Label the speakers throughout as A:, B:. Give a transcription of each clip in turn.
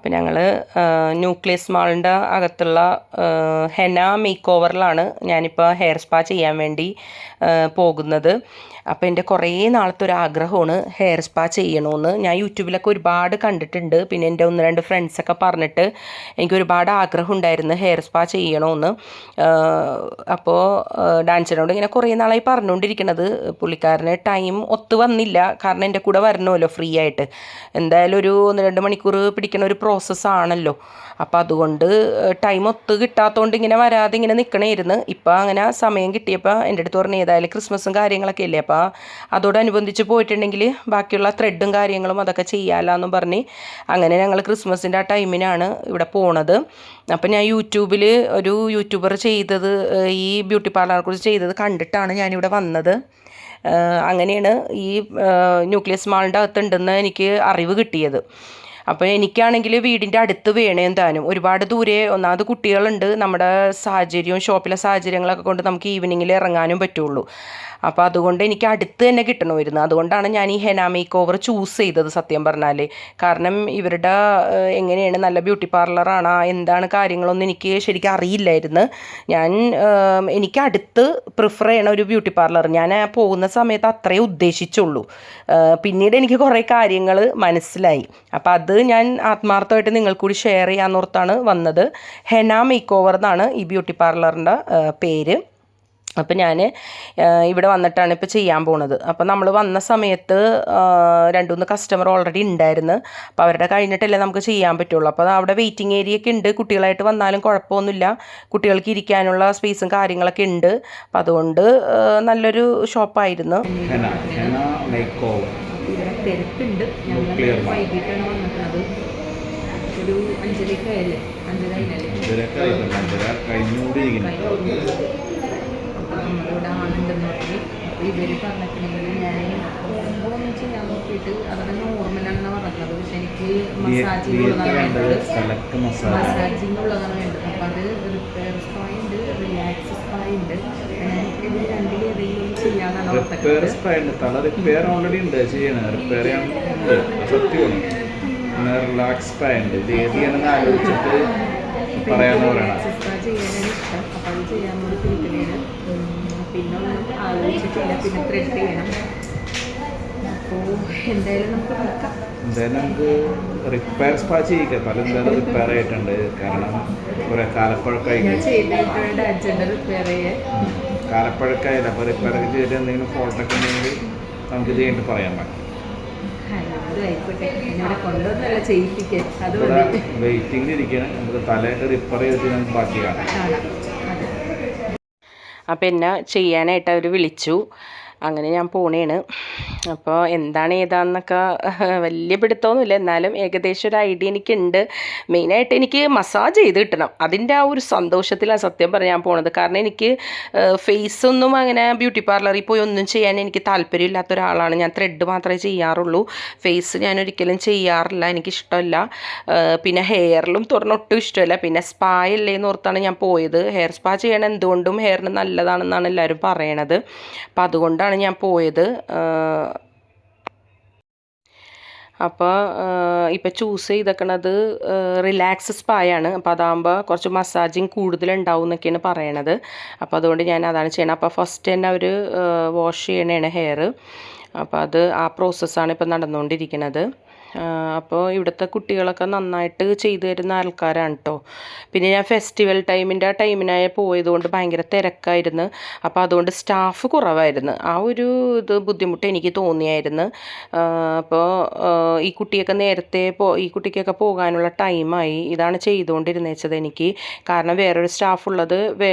A: അപ്പോൾ ഞങ്ങൾ ന്യൂക്ലിയസ് മാളിൻ്റെ അകത്തുള്ള ഹെന മേക്ക് ഓവറിലാണ് ഞാനിപ്പോൾ ഹെയർ സ്പാ ചെയ്യാൻ വേണ്ടി പോകുന്നത്. അപ്പോൾ എൻ്റെ കുറേ നാളത്തെ ഒരു ആഗ്രഹമാണ് ഹെയർ സ്പാ ചെയ്യണമെന്ന്. ഞാൻ യൂട്യൂബിലൊക്കെ ഒരുപാട് കണ്ടിട്ടുണ്ട്. പിന്നെ എൻ്റെ 1-2 ഫ്രണ്ട്സൊക്കെ പറഞ്ഞിട്ട് എനിക്ക് ഒരുപാട് ആഗ്രഹം ഉണ്ടായിരുന്നു ഹെയർ സ്പാ ചെയ്യണമെന്ന്. അപ്പോൾ ഡാൻസിനോട് ഇങ്ങനെ കുറേ നാളായി പറഞ്ഞുകൊണ്ടിരിക്കണത്. പുള്ളിക്കാരന് ടൈം ഒത്തു വന്നില്ല. കാരണം എൻ്റെ കൂടെ വരണമല്ലോ ഫ്രീ ആയിട്ട്. എന്തായാലും ഒരു 1-2 മണിക്കൂർ പിടിക്കുന്ന ഒരു പ്രോസസ്സാണല്ലോ. അപ്പോൾ അതുകൊണ്ട് ടൈം ഒത്ത് കിട്ടാത്തതുകൊണ്ട് ഇങ്ങനെ വരാതെ ഇങ്ങനെ നിൽക്കണമായിരുന്നു. ഇപ്പോൾ അങ്ങനെ സമയം കിട്ടിയപ്പോൾ എൻ്റെ അടുത്ത് പറഞ്ഞ് ഏതായാലും ക്രിസ്മസും കാര്യങ്ങളൊക്കെ ഇല്ലേ, അപ്പോൾ അതോടനുബന്ധിച്ച് പോയിട്ടുണ്ടെങ്കിൽ ബാക്കിയുള്ള ത്രെഡും കാര്യങ്ങളും അതൊക്കെ ചെയ്യാമല്ലാന്നും പറഞ്ഞ് അങ്ങനെ ഞങ്ങൾ ക്രിസ്മസിൻ്റെ ആ ടൈമിനാണ് ഇവിടെ പോണത്. അപ്പം ഞാൻ യൂട്യൂബിൽ ഒരു യൂട്യൂബർ ചെയ്തത്, ഈ ബ്യൂട്ടി പാർലറെ കുറിച്ച് ചെയ്തത് കണ്ടിട്ടാണ് ഞാനിവിടെ വന്നത്. അങ്ങനെയാണ് ഈ ന്യൂക്ലിയസ് മാളിൻ്റെ അകത്തുണ്ടെന്ന് എനിക്ക് അറിവ് കിട്ടിയത്. അപ്പോൾ എനിക്കാണെങ്കിൽ വീടിൻ്റെ അടുത്ത് വേണേം താനും. ഒരുപാട് ദൂരെ, ഒന്നാമത് കുട്ടികളുണ്ട്, നമ്മുടെ സാഹചര്യവും ഷോപ്പിലെ സാഹചര്യങ്ങളൊക്കെ കൊണ്ട് നമുക്ക് ഈവനിങ്ങിൽ ഇറങ്ങാനും പറ്റുള്ളൂ. അപ്പോൾ അതുകൊണ്ട് എനിക്ക് അടുത്ത് തന്നെ കിട്ടണമായിരുന്നു. അതുകൊണ്ടാണ് ഞാൻ ഈ ഹെന മേക്ക് ഓവർ ചൂസ് ചെയ്തത് സത്യം പറഞ്ഞാൽ. കാരണം ഇവരുടെ എങ്ങനെയാണ്, നല്ല ബ്യൂട്ടി പാർലറാണ് എന്താണ് കാര്യങ്ങളൊന്നും എനിക്ക് ശരിക്കും അറിയില്ലായിരുന്നു. എനിക്ക് അടുത്ത് പ്രിഫർ ചെയ്യണ ഒരു ബ്യൂട്ടി പാർലർ ഞാൻ പോകുന്ന സമയത്ത് അത്രയേ ഉദ്ദേശിച്ചുള്ളൂ. പിന്നീട് എനിക്ക് കുറേ കാര്യങ്ങൾ മനസ്സിലായി. അപ്പോൾ അത് ഞാൻ ആത്മാർത്ഥമായിട്ട് നിങ്ങൾക്ക് കൂടി ഷെയർ ചെയ്യാമെന്നോർത്താണ് വന്നത്. ഹെന മേക്ക് ഓവർ എന്നാണ് ഈ ബ്യൂട്ടി പാർലറിൻ്റെ പേര്. അപ്പം ഞാൻ ഇവിടെ വന്നിട്ടാണ് ഇപ്പോൾ ചെയ്യാൻ പോണത്. അപ്പോൾ നമ്മൾ വന്ന സമയത്ത് 2-3 കസ്റ്റമർ ഓൾറെഡി ഉണ്ടായിരുന്നു. അപ്പോൾ അവരുടെ കഴിഞ്ഞിട്ടല്ലേ നമുക്ക് ചെയ്യാൻ പറ്റുള്ളൂ. അപ്പോൾ അവിടെ വെയിറ്റിംഗ് ഏരിയ ഒക്കെ ഉണ്ട്. കുട്ടികളായിട്ട് വന്നാലും കുഴപ്പമൊന്നുമില്ല, കുട്ടികൾക്ക് ഇരിക്കാനുള്ള സ്പേസും കാര്യങ്ങളൊക്കെ ഉണ്ട്. അപ്പം അതുകൊണ്ട് നല്ലൊരു ഷോപ്പായിരുന്നു. തിരക്കുണ്ട്. ഞങ്ങൾ വൈകിട്ടാണ് വന്നിട്ടുള്ളത്. ഒരു 5:30 നമ്മളിവിടെ ആളുണ്ടെന്ന് പറഞ്ഞ്. അപ്പോൾ ഇവർ പറഞ്ഞിട്ടുണ്ടെങ്കിൽ ഞാൻ പോകുമ്പോൾ ഒന്ന് ചെയ്യാൻ നോക്കിയിട്ട് അതൊക്കെ നോർമലാണെന്നാണ് പറഞ്ഞത്. പക്ഷെ എനിക്ക് മസാജിങ് ഉള്ളതാണ് വേണ്ടത്. മസാജിങ് ഉള്ളതാണ് വേണ്ടത്. അപ്പോൾ അത് റിപ്പയർ സ്പാ ഉണ്ട്, റിലാക്സ് സ്പാ ഉണ്ട്. എനിക്ക് ഇത് രണ്ടിലേതെങ്കിലും ചെയ്യാനാണ്
B: റിലാക്സ് സ്പാ ഉണ്ട്. ഇത് ഏത് ചെയ്യണമെന്ന് ആലോചിച്ചിട്ട് പറയാനാണ്
A: ഇഷ്ടം. അപ്പോൾ അത് ചെയ്യാൻ വേണ്ടി തിരിക്കണേന്. പിന്നെ ഒന്നും ആലോചിച്ചിട്ടില്ല. പിന്നെ ത്രെഡ് ചെയ്യണം. അപ്പോൾ എന്തായാലും നമുക്ക് നോക്കാം.
B: എന്തായാലും നമുക്ക് റിപ്പയർ സ്പാ ചെയ്യിക്കാം. പല എന്തായാലും റിപ്പയർ ആയിട്ടുണ്ട്. കാരണം കുറേ കാലപ്പഴക്കമായി
A: ചെയ്തിട്ടുണ്ട്. അജണ്ട റിപ്പയർ ചെയ്യാൻ
B: കാലപ്പഴക്കമായില്ല. അപ്പോൾ റിപ്പയർ ഒക്കെ ചെയ്തിട്ട് എന്തെങ്കിലും ഫോൾട്ടൊക്കെ ഉണ്ടെങ്കിൽ നമുക്ക് ഇത് കഴിഞ്ഞിട്ട് പറയാൻ പറ്റും. വെയിറ്റിംഗിൽ ഇരിക്കണം. നമുക്ക് തലയായിട്ട് റിപ്പയർ ചെയ്തിട്ട് നമുക്ക് ബാക്കി കാണാം.
A: അപ്പം എന്നെ ചെയ്യാനായിട്ട് അവർ വിളിച്ചു. അങ്ങനെ ഞാൻ പോണേണ്. അപ്പോൾ എന്താണ് ഏതാണെന്നൊക്കെ വലിയ പിടുത്തമൊന്നുമില്ല, എന്നാലും ഏകദേശം ഒരു ഐഡിയ എനിക്കുണ്ട്. മെയിനായിട്ട് എനിക്ക് മസാജ് ചെയ്ത് കിട്ടണം, അതിൻ്റെ ആ ഒരു സന്തോഷത്തിലാണ് സത്യം പറയാൻ പോണത്. കാരണം എനിക്ക് ഫേസൊന്നും അങ്ങനെ ബ്യൂട്ടി പാർലറിൽ പോയി ഒന്നും ചെയ്യാൻ എനിക്ക് താല്പര്യമില്ലാത്ത ഒരാളാണ് ഞാൻ. ത്രെഡ് മാത്രമേ ചെയ്യാറുള്ളൂ, ഫേസ് ഞാൻ ഒരിക്കലും ചെയ്യാറില്ല, എനിക്കിഷ്ടമല്ല. പിന്നെ ഹെയറിലും ഒട്ടും ഇഷ്ടമല്ല. പിന്നെ സ്പാ അല്ലേ എന്ന് ഓർത്താണ് ഞാൻ പോയത്. ഹെയർ സ്പാ ചെയ്യണം എന്തുകൊണ്ടും ഹെയറിന് നല്ലതാണെന്നാണ് എല്ലാവരും പറയണത്. അപ്പം അതുകൊണ്ടാണ് ഞാൻ പോയത്. അപ്പോൾ ഇപ്പോൾ ചൂസ് ചെയ്തേക്കണത് റിലാക്സ് സ്പായാണ്. അപ്പോൾ അതാകുമ്പോൾ കുറച്ച് മസാജിങ് കൂടുതലുണ്ടാവും എന്നൊക്കെയാണ് പറയണത്. അപ്പോൾ അതുകൊണ്ട് ഞാൻ അതാണ് ചെയ്യണം. അപ്പോൾ ഫസ്റ്റ് തന്നെ അവർ വാഷ് ചെയ്യണതാണ് ഹെയർ. അപ്പോൾ അത് ആ പ്രോസസ്സാണ് ഇപ്പോൾ നടന്നുകൊണ്ടിരിക്കുന്നത്. അപ്പോൾ ഇവിടുത്തെ കുട്ടികളൊക്കെ നന്നായിട്ട് ചെയ്തു തരുന്ന ആൾക്കാരാണ് കേട്ടോ. പിന്നെ ഞാൻ ഫെസ്റ്റിവൽ ടൈമിൻ്റെ ആ ടൈമിനായി പോയതുകൊണ്ട് ഭയങ്കര തിരക്കായിരുന്നു. അപ്പോൾ അതുകൊണ്ട് സ്റ്റാഫ് കുറവായിരുന്നു. ആ ഒരു ഇത് ബുദ്ധിമുട്ട് എനിക്ക് തോന്നിയായിരുന്നു. അപ്പോൾ ഈ കുട്ടിയൊക്കെ ഈ കുട്ടിക്കൊക്കെ പോകാനുള്ള ടൈമായി. ഇതാണ് ചെയ്തുകൊണ്ടിരുന്നത് എനിക്ക്. കാരണം വേറൊരു സ്റ്റാഫുള്ളത്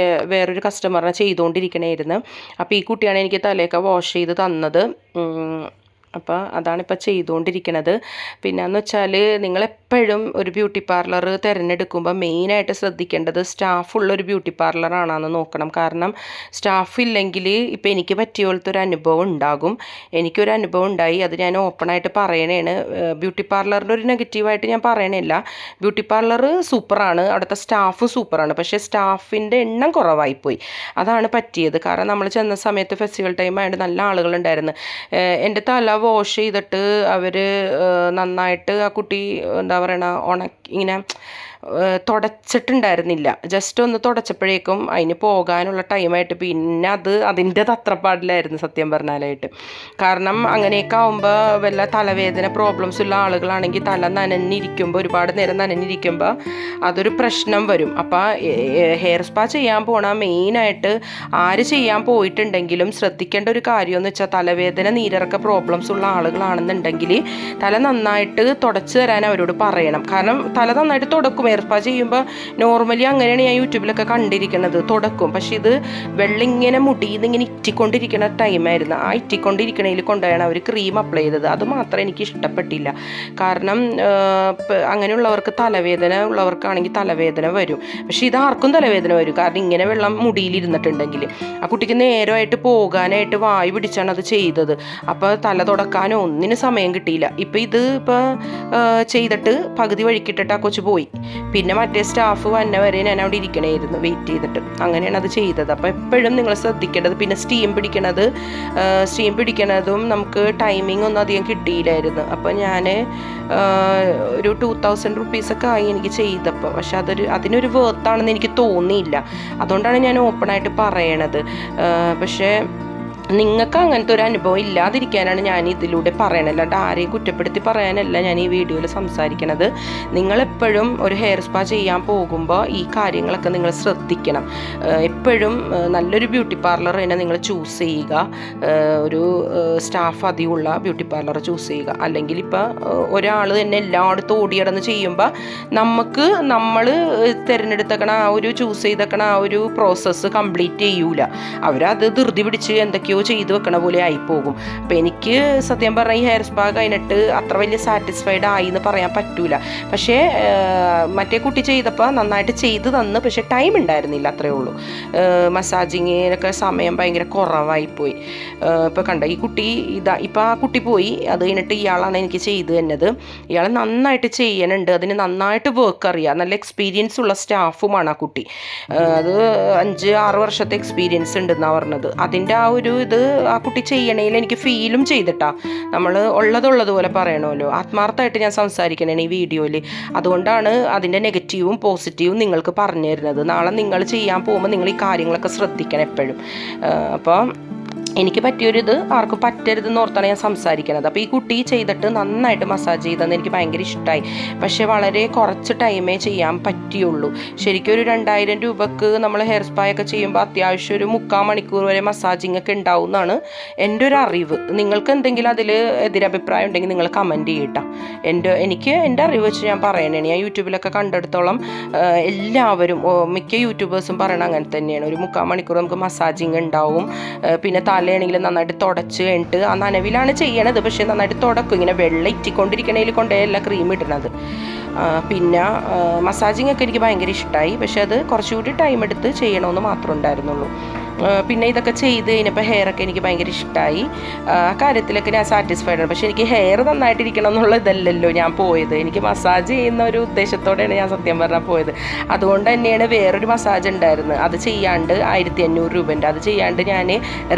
A: വേറൊരു കസ്റ്റമറിനെ ചെയ്തുകൊണ്ടിരിക്കണമായിരുന്നു. അപ്പോൾ ഈ കുട്ടിയാണ് എനിക്ക് തലയൊക്കെ വാഷ് ചെയ്ത് തന്നത്. അപ്പോൾ അതാണിപ്പോൾ ചെയ്തുകൊണ്ടിരിക്കുന്നത്. പിന്നെയെന്ന് വെച്ചാൽ നിങ്ങളെപ്പോഴും ഒരു ബ്യൂട്ടി പാർലർ തിരഞ്ഞെടുക്കുമ്പോൾ മെയിനായിട്ട് ശ്രദ്ധിക്കേണ്ടത് സ്റ്റാഫുള്ളൊരു ബ്യൂട്ടി പാർലറാണെന്ന് നോക്കണം. കാരണം സ്റ്റാഫില്ലെങ്കിൽ ഇപ്പോൾ എനിക്ക് പറ്റിയ പോലത്തെ ഒരു അനുഭവം ഉണ്ടാകും. എനിക്കൊരു അനുഭവം ഉണ്ടായി, അത് ഞാൻ ഓപ്പണായിട്ട് പറയണേണ്. ബ്യൂട്ടി പാർലറിൻ്റെ ഒരു നെഗറ്റീവായിട്ട് ഞാൻ പറയണില്ല. ബ്യൂട്ടി പാർലർ സൂപ്പറാണ്, അവിടുത്തെ സ്റ്റാഫ് സൂപ്പറാണ്. പക്ഷേ സ്റ്റാഫിൻ്റെ എണ്ണം കുറവായിപ്പോയി, അതാണ് പറ്റിയത്. കാരണം നമ്മൾ ചെന്ന സമയത്ത് ഫെസ്റ്റിവൽ ടൈം ആയതുകൊണ്ട് നല്ല ആളുകളുണ്ടായിരുന്നു. എൻ്റെ തല വാഷ് ചെയ്തിട്ട് അവർ നന്നായിട്ട് ആ കുട്ടി എന്താ പറയണ ഇങ്ങനെ തുടച്ചിട്ടുണ്ടായിരുന്നില്ല. ജസ്റ്റ് ഒന്ന് തുടച്ചപ്പോഴേക്കും അതിന് പോകാനുള്ള ടൈമായിട്ട് പിന്നെ അതിൻ്റെ തത്രപ്പാടിലായിരുന്നു സത്യം പറഞ്ഞാലായിട്ട്. കാരണം അങ്ങനെയൊക്കെ ആകുമ്പോൾ വല്ല തലവേദന പ്രോബ്ലംസ് ഉള്ള ആളുകളാണെങ്കിൽ തല നനഞ്ഞിരിക്കുമ്പോൾ ഒരുപാട് നേരം നനഞ്ഞിരിക്കുമ്പോൾ അതൊരു പ്രശ്നം വരും. അപ്പോൾ ഹെയർ സ്പാ ചെയ്യാൻ പോണ മെയിനായിട്ട് ആര് ചെയ്യാൻ പോയിട്ടുണ്ടെങ്കിലും ശ്രദ്ധിക്കേണ്ട ഒരു കാര്യമെന്ന് വെച്ചാൽ തലവേദന നീരിറക്ക പ്രോബ്ലംസ് ഉള്ള ആളുകളാണെന്നുണ്ടെങ്കിൽ തല നന്നായിട്ട് തുടച്ച് തരാൻ അവരോട് പറയണം. കാരണം തല നന്നായിട്ട് തുടക്കും. ഹെയർ സ്പാ ചെയ്യുമ്പോൾ നോർമലി അങ്ങനെയാണ് ഞാൻ യൂട്യൂബിലൊക്കെ കണ്ടിരിക്കുന്നത്, തുടക്കും. പക്ഷെ ഇത് വെള്ളം ഇങ്ങനെ മുടിയിൽ ഇങ്ങനെ ഇറ്റിക്കൊണ്ടിരിക്കുന്ന ടൈമായിരുന്നു. ആ ഇറ്റിക്കൊണ്ടിരിക്കണതിൽ കൊണ്ടുപോയാണ് അവർ ക്രീം അപ്ലൈ ചെയ്തത്. അത് മാത്രം എനിക്ക് ഇഷ്ടപ്പെട്ടില്ല. കാരണം അങ്ങനെയുള്ളവർക്ക് തലവേദന ഉള്ളവർക്കാണെങ്കിൽ തലവേദന വരും. പക്ഷെ ഇതാർക്കും തലവേദന വരും. കാരണം ഇങ്ങനെ വെള്ളം മുടിയിലിരുന്നിട്ടുണ്ടെങ്കിൽ ആ കുട്ടിക്ക് നേരമായിട്ട് പോകാനായിട്ട് വായു പിടിച്ചാണ് അത് ചെയ്തത്. അപ്പോൾ തല തുടക്കാനോ ഒന്നിനും സമയം കിട്ടിയില്ല. ഇപ്പം ഇത് ചെയ്തിട്ട് പകുതി വഴിക്കിട്ടിട്ട് ആ കൊച്ചു പോയി. പിന്നെ മറ്റേ സ്റ്റാഫ് വന്ന വരെ ഞാൻ അവിടെ ഇരിക്കണമായിരുന്നു വെയിറ്റ് ചെയ്തിട്ട്. അങ്ങനെയാണ് അത് ചെയ്തത്. അപ്പോൾ എപ്പോഴും നിങ്ങൾ ശ്രദ്ധിക്കേണ്ടത്. പിന്നെ സ്റ്റീം പിടിക്കണതും നമുക്ക് ടൈമിംഗ് ഒന്നും അധികം കിട്ടിയില്ലായിരുന്നു. അപ്പോൾ ഞാൻ ഒരു 2000 റുപ്പീസൊക്കെ ആയി എനിക്ക് ചെയ്തപ്പോൾ. പക്ഷെ അതിനൊരു വേർത്താണെന്ന് എനിക്ക് തോന്നിയില്ല. അതുകൊണ്ടാണ് ഞാൻ ഓപ്പണായിട്ട് പറയണത്. പക്ഷേ നിങ്ങൾക്ക് അങ്ങനത്തെ ഒരു അനുഭവം ഇല്ലാതിരിക്കാനാണ് ഞാൻ ഇതിലൂടെ പറയണത്. അല്ലാണ്ട് ആരെയും കുറ്റപ്പെടുത്തി പറയാനല്ല ഞാൻ ഈ വീഡിയോയിൽ സംസാരിക്കണത്. നിങ്ങളെപ്പോഴും ഒരു ഹെയർ സ്പാ ചെയ്യാൻ പോകുമ്പോൾ ഈ കാര്യങ്ങളൊക്കെ നിങ്ങൾ ശ്രദ്ധിക്കണം. എപ്പോഴും നല്ലൊരു ബ്യൂട്ടി പാർലർ തന്നെ നിങ്ങൾ ചൂസ് ചെയ്യുക. ഒരു സ്റ്റാഫ് അധികമുള്ള ബ്യൂട്ടി പാർലർ ചൂസ് ചെയ്യുക. അല്ലെങ്കിൽ ഇപ്പോൾ ഒരാൾ തന്നെ എല്ലായിടത്തും ഓടിയടന്ന് ചെയ്യുമ്പോൾ നമ്മൾ തിരഞ്ഞെടുത്തേക്കണ ആ ഒരു ചൂസ് ചെയ്തേക്കണ ആ ഒരു പ്രോസസ്സ് കംപ്ലീറ്റ് ചെയ്യൂല. അവരത് ധൃതി പിടിച്ച് എന്തൊക്കെയോ ചെയ്ത് വെക്കണ പോലെ ആയിപ്പോകും. അപ്പം എനിക്ക് സത്യം പറഞ്ഞാൽ ഈ ഹെയർ സ്പാ കഴിഞ്ഞിട്ട് അത്ര വലിയ സാറ്റിസ്ഫൈഡ് ആയി എന്ന് പറയാൻ പറ്റൂല. പക്ഷേ മറ്റേ കുട്ടി ചെയ്തപ്പോൾ നന്നായിട്ട് ചെയ്ത് തന്ന്. പക്ഷേ ടൈം ഉണ്ടായിരുന്നില്ല, അത്രയേ ഉള്ളൂ. മസാജിങ്ങിനൊക്കെ സമയം ഭയങ്കര കുറവായിപ്പോയി. ഇപ്പോൾ കണ്ട ഈ കുട്ടി ഇപ്പം ആ കുട്ടി പോയി. അത് കഴിഞ്ഞിട്ട് ഇയാളാണ് എനിക്ക് ചെയ്ത് തന്നത്. ഇയാൾ നന്നായിട്ട് ചെയ്യണുണ്ട്. അതിന് നന്നായിട്ട് വർക്ക് അറിയാം. നല്ല എക്സ്പീരിയൻസ് ഉള്ള സ്റ്റാഫുമാണ് ആ കുട്ടി. അത് 5-6 വർഷത്തെ എക്സ്പീരിയൻസ് ഉണ്ടെന്നാണ് പറഞ്ഞത്. അതിൻ്റെ ആ ഒരു ഇത് ആ കുട്ടി ചെയ്യണേൽ എനിക്ക് ഫീലും ചെയ്തിട്ടാ. നമ്മൾ ഉള്ളതുപോലെ പറയണമല്ലോ. ആത്മാർത്ഥമായിട്ട് ഞാൻ സംസാരിക്കണേ ഈ വീഡിയോയിൽ. അതുകൊണ്ടാണ് അതിൻ്റെ നെഗറ്റീവും പോസിറ്റീവും നിങ്ങൾക്ക് പറഞ്ഞു തരുന്നത്. നാളെ നിങ്ങൾ ചെയ്യാൻ പോകുമ്പോൾ നിങ്ങൾ ഈ കാര്യങ്ങളൊക്കെ ശ്രദ്ധിക്കണം എപ്പോഴും. അപ്പോൾ എനിക്ക് പറ്റിയൊരിത് ആർക്കും പറ്റരുതെന്ന് ഓർത്താണ് ഞാൻ സംസാരിക്കുന്നത്. അപ്പോൾ ഈ കുട്ടി ചെയ്തിട്ട് നന്നായിട്ട് മസാജ് ചെയ്തതെന്ന് എനിക്ക് ഭയങ്കര ഇഷ്ടമായി. പക്ഷേ വളരെ കുറച്ച് ടൈമേ ചെയ്യാൻ പറ്റിയുള്ളൂ. ശരിക്കും ഒരു 2000 രൂപക്ക് നമ്മൾ ഹെയർ സ്പായൊക്കെ ചെയ്യുമ്പോൾ അത്യാവശ്യം ഒരു 3/4 മണിക്കൂർ വരെ മസാജിങ് ഒക്കെ ഉണ്ടാവും എന്നാണ് എൻ്റെ ഒരു അറിവ്. നിങ്ങൾക്ക് എന്തെങ്കിലും അതിൽ എതിരഭിപ്രായം ഉണ്ടെങ്കിൽ നിങ്ങൾ കമൻറ്റ് ചെയ്യട്ടോ. എനിക്ക് എൻ്റെ അറിവ് വെച്ച് ഞാൻ പറയണേ. ഞാൻ യൂട്യൂബിലൊക്കെ കണ്ടെടുത്തോളം എല്ലാവരും മിക്ക യൂട്യൂബേഴ്സും പറയണ അങ്ങനെ തന്നെയാണ്. ഒരു 3/4 മണിക്കൂർ നമുക്ക് മസാജിങ് ഉണ്ടാവും. പിന്നെ തലയാണെങ്കിൽ നന്നായിട്ട് തുടച്ച് കഴിഞ്ഞിട്ട് ആ നനവിലാണ് ചെയ്യണത്. പക്ഷേ നന്നായിട്ട് തുടക്കും. ഇങ്ങനെ വെള്ളം ഇറ്റിക്കൊണ്ടിരിക്കണതിൽ കൊണ്ടേയല്ല ക്രീം ഇടുന്നത്. പിന്നെ മസാജിങ് ഒക്കെ എനിക്ക് ഭയങ്കര ഇഷ്ടമായി. പക്ഷെ അത് കുറച്ചുകൂടി ടൈം എടുത്ത് ചെയ്യണമെന്ന് മാത്രമേ ഉണ്ടായിരുന്നുള്ളൂ. പിന്നെ ഇതൊക്കെ ചെയ്ത് കഴിഞ്ഞപ്പോൾ ഹെയറൊക്കെ എനിക്ക് ഭയങ്കര ഇഷ്ടമായി. ആ കാര്യത്തിലൊക്കെ ഞാൻ സാറ്റിസ്ഫൈഡ് ആണ്. പക്ഷേ എനിക്ക് ഹെയർ നന്നായിട്ടിരിക്കണം എന്നുള്ള ഇതല്ലല്ലോ ഞാൻ പോയത്. എനിക്ക് മസാജ് ചെയ്യുന്ന ഒരു ഉദ്ദേശത്തോടെയാണ് ഞാൻ സത്യം പറഞ്ഞാൽ പോയത്. അതുകൊണ്ട് തന്നെയാണ് വേറൊരു മസാജ് ഉണ്ടായിരുന്നത്. അത് ചെയ്യാണ്ട് 1500 രൂപൻ്റെ അത് ചെയ്യാണ്ട് ഞാൻ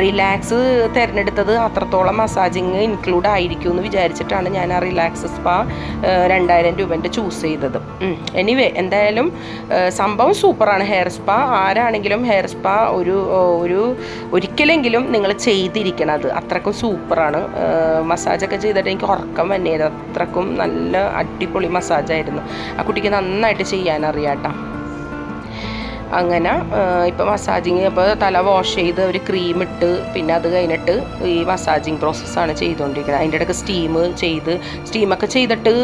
A: റിലാക്സ് തിരഞ്ഞെടുത്തത്. അത്രത്തോളം മസാജിങ് ഇൻക്ലൂഡ് ആയിരിക്കും എന്ന് വിചാരിച്ചിട്ടാണ് ഞാൻ ആ റിലാക്സ് സ്പാ 2000 രൂപൻ്റെ ചൂസ് ചെയ്തത്. എനിവേ എന്തായാലും സംഭവം സൂപ്പറാണ് ഹെയർ സ്പാ. ആരാണെങ്കിലും ഹെയർ സ്പാ ഒരിക്കലെങ്കിലും നിങ്ങൾ ചെയ്തിരിക്കണം. അത്രക്കും സൂപ്പറാണ്. മസാജൊക്കെ ചെയ്തിട്ട് എനിക്ക് ഉറക്കം വന്നേത്. അത്രക്കും നല്ല അടിപൊളി മസാജായിരുന്നു. ആ കുട്ടിക്ക് നന്നായിട്ട് ചെയ്യാനറിയാട്ടോ. അങ്ങനെ ഇപ്പോൾ മസാജിങ് ഇപ്പോൾ തല വാഷ് ചെയ്ത് ഒരു ക്രീം ഇട്ട് പിന്നെ അത് കഴിഞ്ഞിട്ട് ഈ മസാജിങ് പ്രോസസ്സാണ് ചെയ്തുകൊണ്ടിരിക്കുന്നത്. അതിൻ്റെ ഇടയ്ക്ക് സ്റ്റീമൊക്കെ ചെയ്തിട്ട്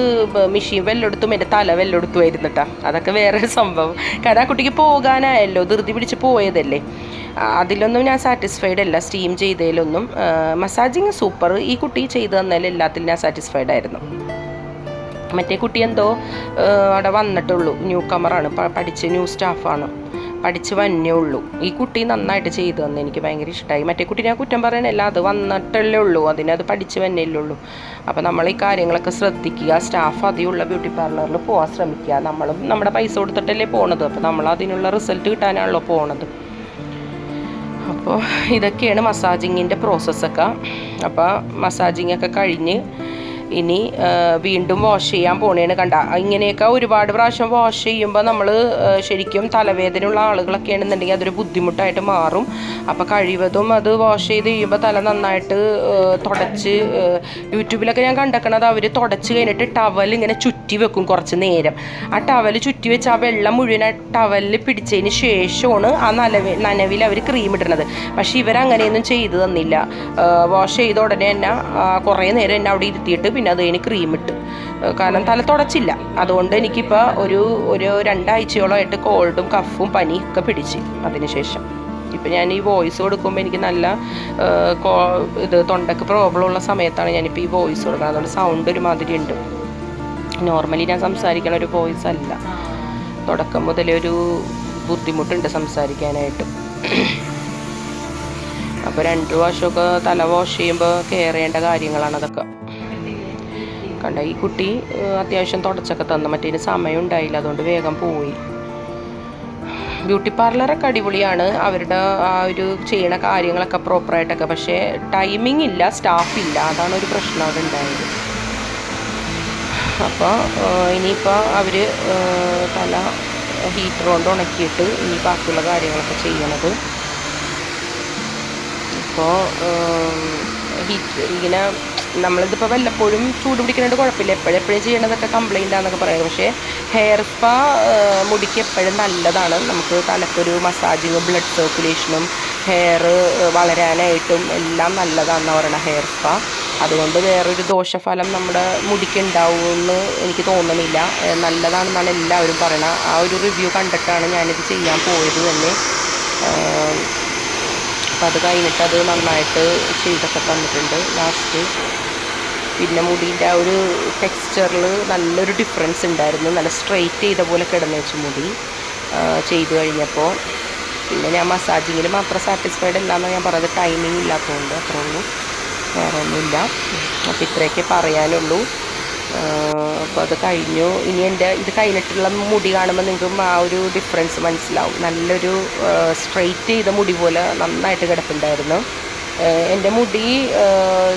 A: മെഷീൻ വെല്ലെടുത്തും എൻ്റെ തല വെല്ലെടുത്തു വരുന്നിട്ടാ. അതൊക്കെ വേറൊരു സംഭവം. കാരണം ആ കുട്ടിക്ക് പോകാനായല്ലോ, ധൃതി പിടിച്ച് പോയതല്ലേ. അതിലൊന്നും ഞാൻ സാറ്റിസ്ഫൈഡ് അല്ല, സ്റ്റീം ചെയ്തതിലൊന്നും. Massaging super. ഈ കുട്ടി ചെയ്തു തന്നാലും എല്ലാത്തിലും ഞാൻ സാറ്റിസ്ഫൈഡ് ആയിരുന്നു. മറ്റേ കുട്ടി എന്തോ അവിടെ വന്നിട്ടുള്ളൂ, ന്യൂ കമറാണ്, പഠിച്ച് ന്യൂ സ്റ്റാഫാണ്, പഠിച്ച് വന്നേ ഉള്ളൂ. ഈ കുട്ടി നന്നായിട്ട് ചെയ്തു തന്നെ എനിക്ക് ഭയങ്കര ഇഷ്ടമായി. മറ്റേ കുട്ടി ഞാൻ കുറ്റം പറയണല്ല, അത് വന്നിട്ടല്ലേ ഉള്ളൂ, അതിനത് പഠിച്ച് വന്നേല്ലേ ഉള്ളൂ. അപ്പോൾ നമ്മൾ ഈ കാര്യങ്ങളൊക്കെ ശ്രദ്ധിക്കുക. സ്റ്റാഫ് അധികമുള്ള ബ്യൂട്ടി പാർലറിൽ പോകാൻ ശ്രമിക്കുക. നമ്മളും നമ്മുടെ പൈസ കൊടുത്തിട്ടല്ലേ പോണത്. അപ്പോൾ നമ്മൾ അതിനുള്ള റിസൾട്ട് കിട്ടാനാണല്ലോ പോണത്. അപ്പോൾ ഇതൊക്കെയാണ് മസാജിങ്ങിൻ്റെ പ്രോസസ്സൊക്കെ. അപ്പോൾ മസാജിങ് ഒക്കെ കഴിഞ്ഞ് ഇനി വീണ്ടും വാഷ് ചെയ്യാൻ പോണേണ്. കണ്ട, ഇങ്ങനെയൊക്കെ ഒരുപാട് പ്രാവശ്യം വാഷ് ചെയ്യുമ്പോൾ നമ്മൾ ശരിക്കും തലവേദനയുള്ള ആളുകളൊക്കെ ആണെന്നുണ്ടെങ്കിൽ അതൊരു ബുദ്ധിമുട്ടായിട്ട് മാറും. അപ്പോൾ കഴിവതും അത് വാഷ് ചെയ്ത് കഴിയുമ്പോൾ തല നന്നായിട്ട് തുടച്ച്, യൂട്യൂബിലൊക്കെ ഞാൻ കണ്ടേക്കണത് അവർ തുടച്ച് കഴിഞ്ഞിട്ട് ടവൽ ഇങ്ങനെ ചുറ്റി വെക്കും കുറച്ച് നേരം. ആ ടവൽ ചുറ്റി വെച്ച് ആ വെള്ളം മുഴുവൻ ആ ടവലിൽ പിടിച്ചതിന് ശേഷമാണ് ആ നനവിൽ അവർ ക്രീം ഇടുന്നത്. പക്ഷേ ഇവരങ്ങനെയൊന്നും ചെയ്തു തന്നില്ല. വാഷ് ചെയ്ത ഉടനെ തന്നെ കുറേ നേരം എന്നെ അവിടെ ഇരുത്തിയിട്ട് പിന്നെ അത് കഴിഞ്ഞ് ക്രീം ഇട്ട്. കാരണം തല തുടച്ചില്ല. അതുകൊണ്ട് എനിക്കിപ്പോൾ ഒരു 2 ആഴ്ചയോളമായിട്ട് കോൾഡും കഫും പനിയൊക്കെ പിടിച്ച്. അതിനുശേഷം ഇപ്പം ഞാൻ ഈ വോയിസ് കൊടുക്കുമ്പോൾ എനിക്ക് നല്ല തൊണ്ടയ്ക്ക് പ്രോബ്ലം ഉള്ള സമയത്താണ് ഞാനിപ്പോൾ ഈ വോയിസ് കൊടുക്കുന്നത്. അതുകൊണ്ട് സൗണ്ട് ഒരുമാതിരി ഉണ്ട്. നോർമലി ഞാൻ സംസാരിക്കണ ഒരു വോയിസ് അല്ല. തുടക്കം മുതലേ ഒരു ബുദ്ധിമുട്ടുണ്ട് സംസാരിക്കാനായിട്ട്. അപ്പോൾ 2 പ്രാവശ്യമൊക്കെ തല വാഷ് ചെയ്യുമ്പോൾ കെയർ ചെയ്യേണ്ട കാര്യങ്ങളാണ് അതൊക്കെ. കണ്ട, ഈ കുട്ടി അത്യാവശ്യം തുടച്ചൊക്കെ തന്നു. മറ്റേതിന് സമയം ഉണ്ടായില്ല, അതുകൊണ്ട് വേഗം പോയി. ബ്യൂട്ടി പാർലറൊക്കെ അടിപൊളിയാണ്, അവരുടെ ആ ഒരു ചെയ്യണ കാര്യങ്ങളൊക്കെ പ്രോപ്പറായിട്ടൊക്കെ. പക്ഷേ ടൈമിംഗ് ഇല്ല, സ്റ്റാഫില്ല, അതാണ് ഒരു പ്രശ്നം അവിടെ ഉണ്ടായത്. അപ്പോൾ ഇനിയിപ്പോൾ അവർ തല ഹീറ്റർ കൊണ്ട് ഉണക്കിയിട്ട് ഇനി ബാക്കിയുള്ള കാര്യങ്ങളൊക്കെ ചെയ്യണത്. ഇപ്പോൾ ഇങ്ങനെ നമ്മളിതിപ്പോൾ വല്ലപ്പോഴും ചൂട് പിടിക്കുന്നതുകൊണ്ട് കുഴപ്പമില്ല. എപ്പോഴും ചെയ്യണതൊക്കെ കംപ്ലൈൻ്റ് ആണെന്നൊക്കെ പറയുന്നത്. പക്ഷേ ഹെയർ സ്പാ മുടിക്ക് എപ്പോഴും നല്ലതാണ്. നമുക്ക് തലക്കൊരു മസാജിങ്ങും ബ്ലഡ് സർക്കുലേഷനും ഹെയർ വളരാനായിട്ടും എല്ലാം നല്ലതാണെന്ന് പറയണ ഹെയർ സ്പാ. അതുകൊണ്ട് വേറൊരു ദോഷഫലം നമ്മുടെ മുടിക്ക് ഉണ്ടാവുമെന്ന് എനിക്ക് തോന്നണില്ല. നല്ലതാണെന്നാണ് എല്ലാവരും പറയണത്. ആ ഒരു റിവ്യൂ കണ്ടിട്ടാണ് ഞാനിത് ചെയ്യാൻ പോയത് തന്നെ. അപ്പോൾ അത് കഴിഞ്ഞിട്ട് അത് നന്നായിട്ട് ചെയ്തൊക്കെ തന്നിട്ടുണ്ട് ലാസ്റ്റ്. പിന്നെ മുടീൻ്റെ ആ ഒരു ടെക്സ്ചറിൽ നല്ലൊരു ഡിഫറൻസ് ഉണ്ടായിരുന്നു. നല്ല സ്ട്രെയിറ്റ് ചെയ്ത പോലെ കിടന്നു വെച്ച് മുടി ചെയ്ത് കഴിഞ്ഞപ്പോൾ. പിന്നെ ഞാൻ മസാജിങ്ങിൽ മാത്രം സാറ്റിസ്ഫൈഡ് അല്ലാന്ന് ഞാൻ പറയുന്നത്, ടൈമിങ് ഇല്ലാത്തതുകൊണ്ട്. അത്രേ ഉള്ളൂ, വേറെ ഒന്നുമില്ല. അപ്പോൾ ഇത്രയൊക്കെ പറയാനുള്ളൂ. അപ്പോൾ അത് കഴിഞ്ഞു. ഇനി ഇത് കഴിഞ്ഞിട്ടുള്ള മുടി കാണുമ്പോൾ നിങ്ങൾക്കും ആ ഒരു ഡിഫറൻസ് മനസ്സിലാവും. നല്ലൊരു സ്ട്രെയിറ്റ് ചെയ്ത മുടി പോലെ നന്നായിട്ട് കിടപ്പുണ്ടായിരുന്നു. എൻ്റെ മുടി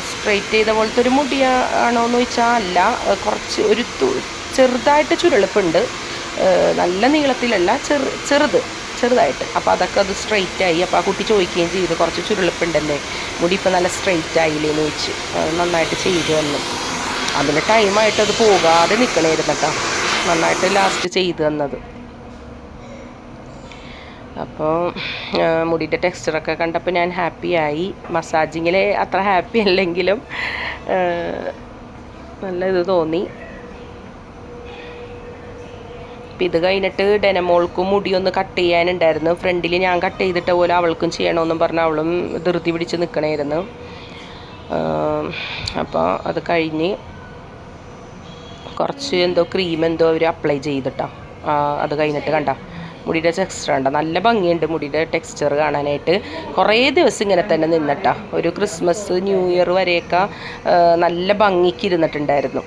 A: സ്ട്രെയിറ്റ് ചെയ്ത പോലത്തെ ഒരു മുടി ആണോ എന്ന് ചോദിച്ചാൽ അല്ല, കുറച്ച് ഒരു ചെറുതായിട്ട് ചുരുളിപ്പുണ്ട്. നല്ല നീളത്തിലല്ല, ചെറുതായിട്ട്. അപ്പോൾ അതൊക്കെ അത് സ്ട്രെയിറ്റ് ആയി. അപ്പോൾ ആ കുട്ടി ചോദിക്കുകയും ചെയ്തു, കുറച്ച് ചുരുളിപ്പുണ്ടല്ലേ, മുടി ഇപ്പോൾ നല്ല സ്ട്രെയിറ്റ് ആയില്ലേന്ന് ചോദിച്ച്. നന്നായിട്ട് ചെയ്തു തന്നു. അതിന് ടൈമായിട്ട് അത് പോകാതെ നിൽക്കണമായിരുന്നു കേട്ടോ. നന്നായിട്ട് ലാസ്റ്റ് ചെയ്തു തന്നത്. അപ്പോൾ മുടിയുടെ ടെക്സ്ചറൊക്കെ കണ്ടപ്പോൾ ഞാൻ ഹാപ്പിയായി. മസാജിങ്ങിൽ അത്ര ഹാപ്പി അല്ലെങ്കിലും നല്ല ഇത് തോന്നി. അപ്പം ഇത് കഴിഞ്ഞിട്ട് ഡെനമോൾക്കും മുടിയൊന്ന് കട്ട് ചെയ്യാനുണ്ടായിരുന്നു. ഫ്രണ്ടിൽ ഞാൻ കട്ട് ചെയ്തിട്ട പോലെ അവൾക്കും ചെയ്യണമെന്നും പറഞ്ഞ് അവളും ധൃതി പിടിച്ച് നിൽക്കണമായിരുന്നു. അപ്പോൾ അത് കഴിഞ്ഞ് കുറച്ച് ക്രീം അവർ അപ്ലൈ ചെയ്തിട്ടാ. അത് കഴിഞ്ഞിട്ട് കണ്ട മുടിയുടെ ടെക്സ്ചർ കണ്ട, നല്ല ഭംഗിയുണ്ട് മുടിയുടെ ടെക്സ്ചർ കാണാനായിട്ട്. കുറേ ദിവസം ഇങ്ങനെ തന്നെ നിന്നിട്ടാ. ഒരു ക്രിസ്മസ് ന്യൂ ഇയർ വരെയൊക്കെ നല്ല ഭംഗിക്ക് ഇരുന്നിട്ടുണ്ടായിരുന്നു.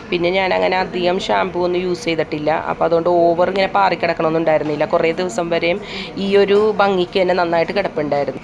A: പിന്നെ ഞാൻ അങ്ങനെ അധികം ഷാമ്പൂ ഒന്നും യൂസ് ചെയ്തിട്ടില്ല. അപ്പോൾ അതുകൊണ്ട് ഓവർ ഇങ്ങനെ പാറിക്കിടക്കണമെന്നുണ്ടായിരുന്നില്ല. കുറേ ദിവസം വരെയും ഈ ഒരു ഭംഗിക്ക് തന്നെ നന്നായിട്ട് കിടപ്പുണ്ടായിരുന്നു.